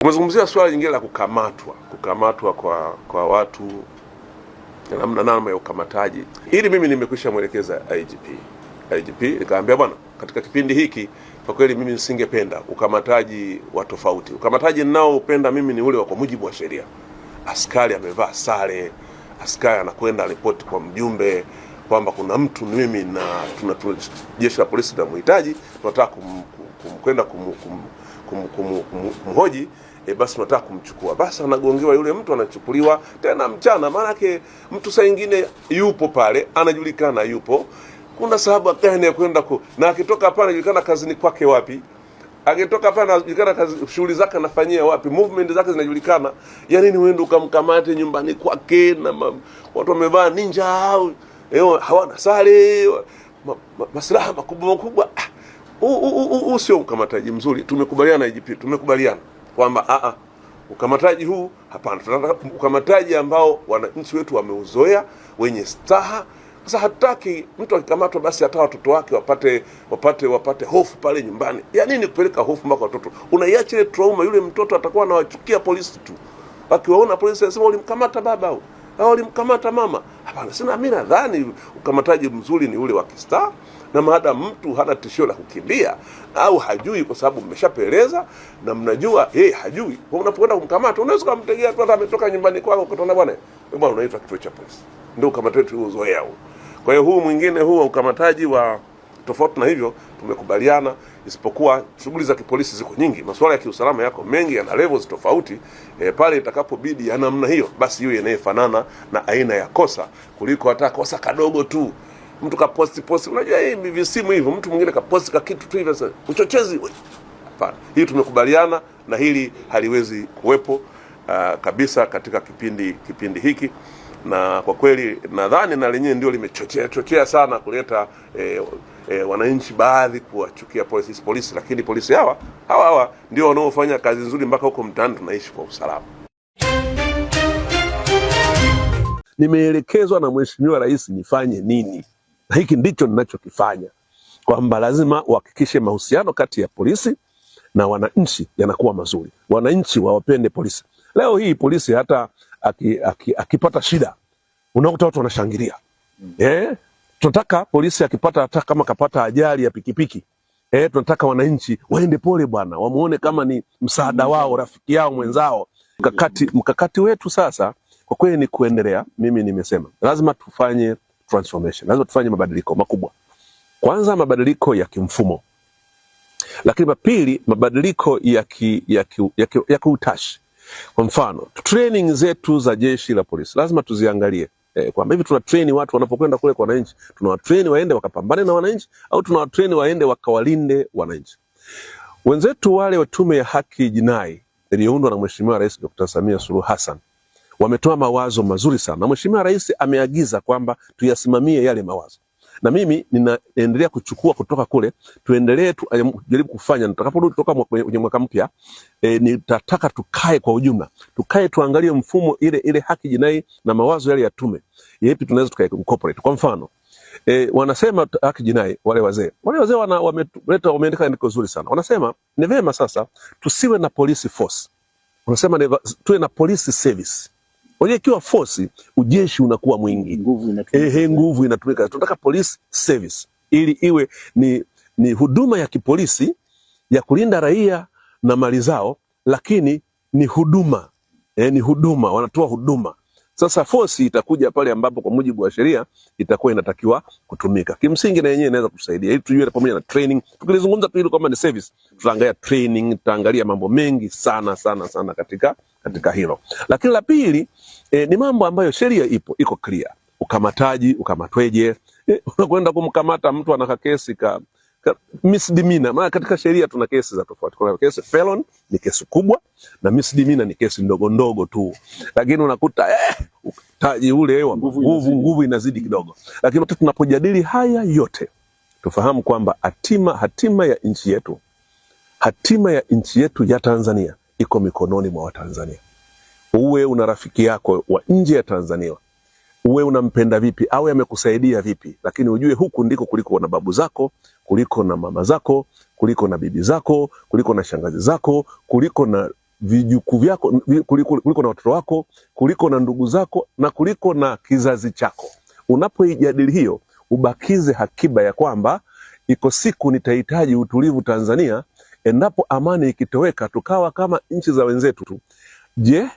Umezungumzia swala jingine la kukamatwa kwa watu na namna ya ukamataji. Ili mimi nimekwisha mwelekeza IGP nikamwambia, bwana, katika kipindi hiki kwa kweli mimi nisingependa ukamataji wa tofauti. Ukamataji ninaoupenda mimi ni ule wa kwa mujibu wa sheria. Askari amevaa sare, askari anakwenda ripoti kwa mjumbe kwamba kuna mtu mimi na jeshi la polisi tunamhitaji, tunataka kwenda kumhoji, basi tunataka kumchukua. Basi anagongewa yule mtu, anachukuliwa tena mchana. Maana yake mtu saa nyingine yupo pale, anajulikana yupo, kuna sababu gani ya kwenda na akitoka hapa anajulikana kazini kwake wapi, akitoka hapa anajulikana kazi shughuli zake anafanyia wapi, movement zake zinajulikana. Ya nini uende ukamkamate nyumbani kwake na watu wamevaa ninja au hawana sare, maslaha makubwa? Sio ukamataji mzuri. Tumekubaliana IGP, tumekubaliana kwamba ukamataji huu hapana. Tunataka ukamataji ambao wananchi wetu wameuzoea, wenye staha. Sasa hataki mtu akikamatwa basi hata watoto wake wapate hofu pale nyumbani. Ya nini kupeleka hofu mpaka watoto? Unaiacha ile trauma, yule mtoto atakuwa anawachukia polisi tu. Akiwaona polisi anasema ulimkamata baba au ulimkamata mama. Hapana, mimi nadhani ukamataji mzuri ni ule wa kistaa, na maada mtu hana tishio la kukimbia au hajui, kwa sababu mmeshapeleza na mnajua hajui. Kwa unapokwenda kumkamata unaweza kumtegea tu, hata ametoka nyumbani kwako ukatona, bwana unaitwa kituo cha polisi. Ndio ukamataji uzoea huo. Kwa hiyo huu mwingine huu ukamataji wa tofauti na hivyo tumekubaliana, isipokuwa shughuli za kipolisi ziko nyingi, masuala ya kiusalama yako mengi, yana levels tofauti. Pale itakapobidi ya namna hiyo, basi hiyo inayefanana na aina ya kosa, kuliko hata kosa kadogo tu mtu kaposti. Unajua hivi visimu hivyo, mtu mwingine kaposti ka kitu tu hivyo, sasa uchochezi. Hapana, hii tumekubaliana na hili haliwezi kuwepo kabisa katika kipindi hiki. Na kwa kweli nadhani na lenyewe ndio limechochea sana kuleta wananchi baadhi kuwachukia polisi, lakini polisi hawa ndio wanaofanya kazi nzuri mpaka huko mtaani tunaishi kwa usalama. Nimeelekezwa na Mheshimiwa Rais nifanye nini, na hiki ndicho ninachokifanya, kwamba lazima uhakikishe mahusiano kati ya polisi na wananchi yanakuwa mazuri. Wananchi wawapende polisi. Leo hii polisi hata akipata shida unakuta watu wanashangilia. Tunataka polisi akipata, hata kama kapata ajali ya pikipiki, tunataka wananchi waende pole bwana, wamuone kama ni msaada wao, rafiki yao, mwenzao. Mkakati wetu sasa kwa kweli ni kuendelea. Mimi nimesema lazima tufanye transformation, lazima tufanye mabadiliko makubwa. Kwanza mabadiliko ya kimfumo, lakini pili mabadiliko ya kiutashi. Kwa mfano, training zetu za jeshi la polisi lazima tuziangalie, kwamba hivi tuna train watu wanapokwenda kule kwa wananchi, tunawatrain waende wakapambane na wananchi au tunawatrain waende wakawalinde wananchi. Wenzetu wale wa Tume ya Haki Jinai iliyoundwa na Mheshimiwa Rais Dr. Samia Suluhu Hassan wametoa mawazo mazuri sana, na Mheshimiwa Rais ameagiza kwamba tuyasimamie yale mawazo. Na mimi ninaendelea kuchukua kutoka kule, tuendelee tujaribu kufanya. Nitakaporudi kutoka kwenye mwaka mpya, nitataka tukae kwa ujumla, tuangalie mfumo ile haki jinai na mawazo yale ya tume, yepi tunaweza tukaincorporate. Kwa mfano, wanasema haki jinai, wale wazee wameandika andiko zuri sana. Wanasema ni vema sasa tusiwe na police force, wanasema tuwe na police service. Unajua ikiwa force, ujeshi unakuwa mwingi, nguvu inatumika. Tunataka police service ili iwe ni huduma ya kipolisi ya kulinda raia na mali zao, lakini ni huduma, wanatoa huduma. Sasa force itakuja pale ambapo kwa mujibu wa sheria itakuwa inatakiwa kutumika. Kimsingi na yenyewe inaweza kusaidia ili tujue pamoja na training. Tukilizungumza tu hilo kama ni service, tutaangalia training, tutaangalia mambo mengi sana katika hilo. Lakini la pili ni mambo ambayo sheria iko clear. Ukamatweje? Unakwenda kumkamata mtu ana kesi ka misdemeanor. Maana katika sheria tuna kesi za tofauti. Kuna kesi felon ni kesi kubwa na misdemeanor ni kesi ndogo tu. Lakini unakuta taji ule wa nguvu inazidi kidogo. Lakini tunapojadili haya yote tufahamu kwamba hatima ya nchi yetu ya Tanzania iko mikononi mwa Watanzania. Uwe una rafiki yako wa nje ya Tanzania, uwe unampenda vipi, awe amekusaidia vipi, lakini ujue huku ndiko kuliko na babu zako, kuliko na mama zako, kuliko na bibi zako, kuliko na shangazi zako, kuliko na vijukuu vyako, kuliko na watoto wako, kuliko na ndugu zako, na kuliko na kizazi chako. Unapoijadili hiyo, ubakize hakiba ya kwamba iko siku nitahitaji utulivu Tanzania. Endapo amani ikitoweka tukawa kama nchi za wenzetu tu, je,